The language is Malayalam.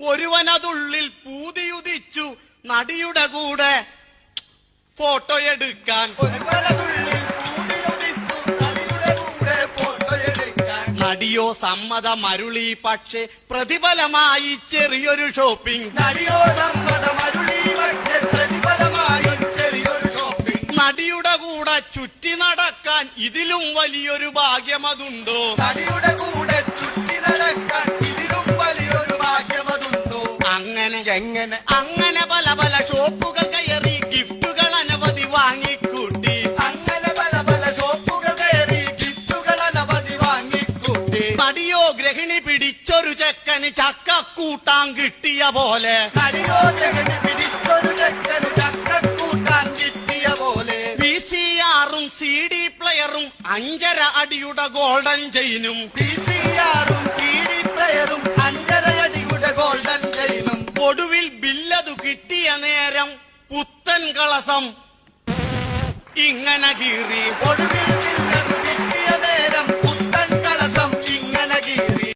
ഒരുവനതുള്ളിൽ പൂതിയുദിച്ചു നടിയുടെ കൂടെ ഫോട്ടോ എടുക്കാൻ. നടിയോ സമ്മതമരുളി, പക്ഷേ പ്രതിഫലമായി ചെറിയൊരു ഷോപ്പിംഗ്. നടിയുടെ കൂടെ ചുറ്റി നടക്കാൻ ഇതിലും വലിയൊരു ഭാഗ്യമതുണ്ടോ? അങ്ങനെ പല പല ഷോപ്പുകൾ കയറി ഗിഫ്റ്റുകൾ അനവധി വാങ്ങിക്കൂട്ടി. നടിയോ ഗ്രഹിണി പിടിച്ചൊരു ചെക്കന് ചക്കക്കൂട്ടാൻ കിട്ടിയ പോലെ. VCRും CD പ്ലെയറും 5.5 അടിയുടെ ഗോൾഡൻ ചെയിനും. ഒടുവിൽ ബില്ലതു കിട്ടിയ നേരം പുത്തൻ കളസം ഇങ്ങനെ കീറി.